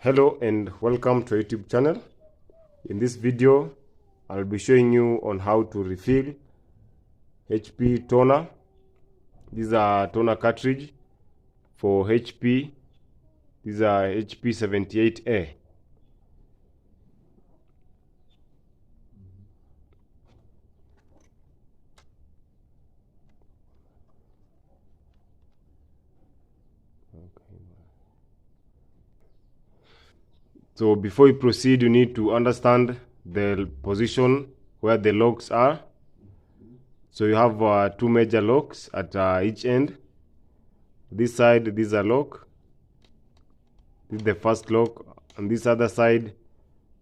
Hello and welcome to our YouTube channel. In this video, I'll be showing you on how to refill HP toner. These are toner cartridge for HP. These are HP 78A. So before you proceed, you need to understand the position where the locks are. So you have two major locks at each end. This side, these are lock. This is the first lock. On this other side,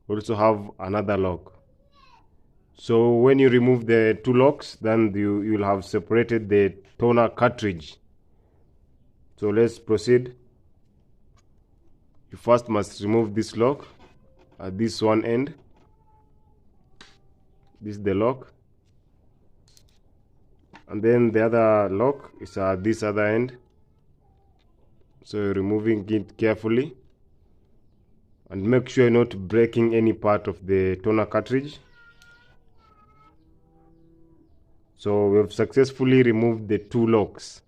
we also have another lock. So when you remove the two locks, then you'll have separated the toner cartridge. So let's proceed. You first must remove this lock at this one end. This is the lock. And then the other lock is at this other end. So you're removing it carefully. And make sure you're not breaking any part of the toner cartridge. So we have successfully removed the two locks.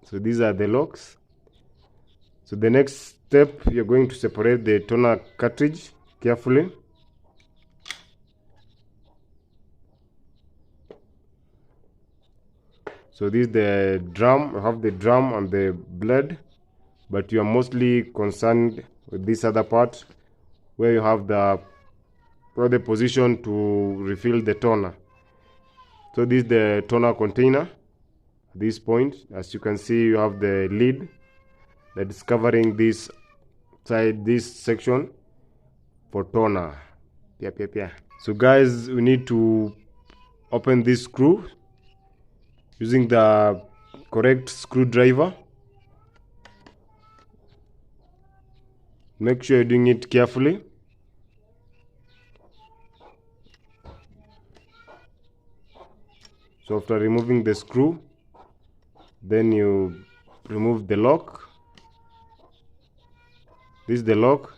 So these are the locks. So the next step, you're going to separate the toner cartridge carefully. So this is the drum. You have the drum and the blade, but you are mostly concerned with this other part where you have the position to refill the toner. So this is the toner container. At this point, as you can see, you have the lid that is covering this side, this section for toner. So guys, we need to open this screw using the correct screwdriver. Make sure you're doing it carefully. So after removing the screw, then you remove the lock. This is the lock.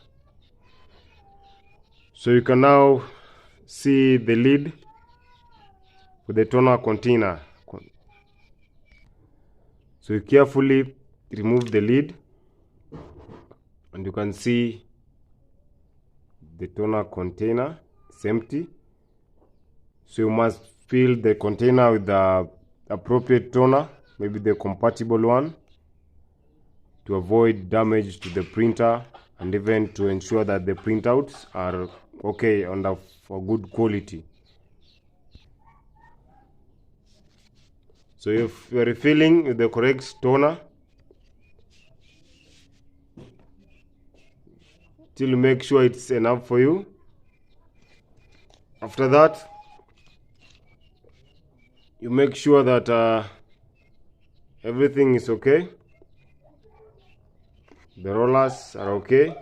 So you can now see the lid with the toner container. So you carefully remove the lid and you can see the toner container is empty. So you must fill the container with the appropriate toner, maybe the compatible one, to avoid damage to the printer and even to ensure that the printouts are okay and of good quality. So if you are refilling with the correct toner, till make sure it's enough for you. After that, you make sure that everything is okay. The rollers are okay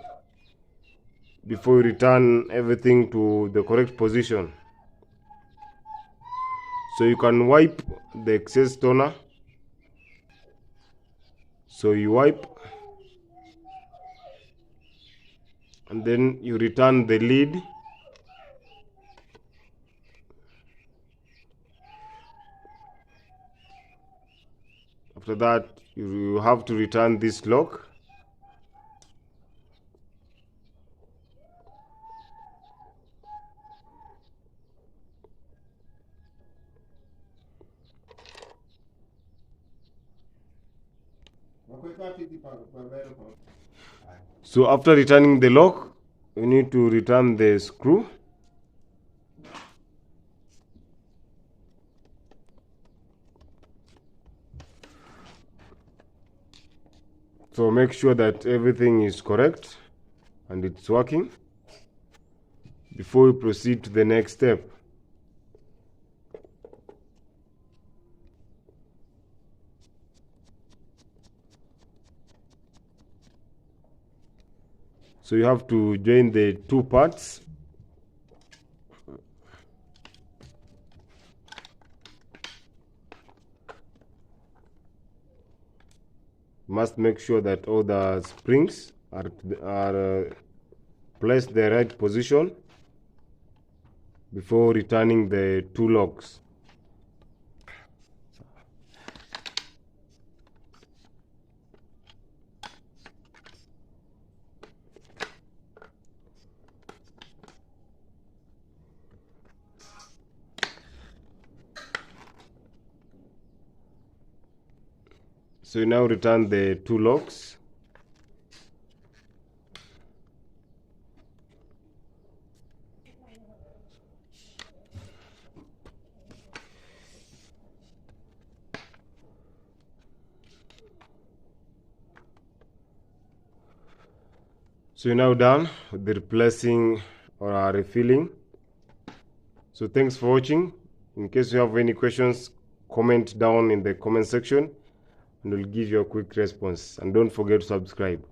before you return everything to the correct position. So you can wipe the excess toner. So you wipe and then you return the lid. After that, you have to return this lock. So after returning the lock, you need to return the screw. So make sure that everything is correct and it's working before you proceed to the next step. So you have to join the two parts. You must make sure that all the springs are placed the right position before returning the two locks. So you now return the two locks. So you're now done with the replacing or refilling. So thanks for watching. In case you have any questions, comment down in the comment section and we'll give you a quick response. And don't forget to subscribe.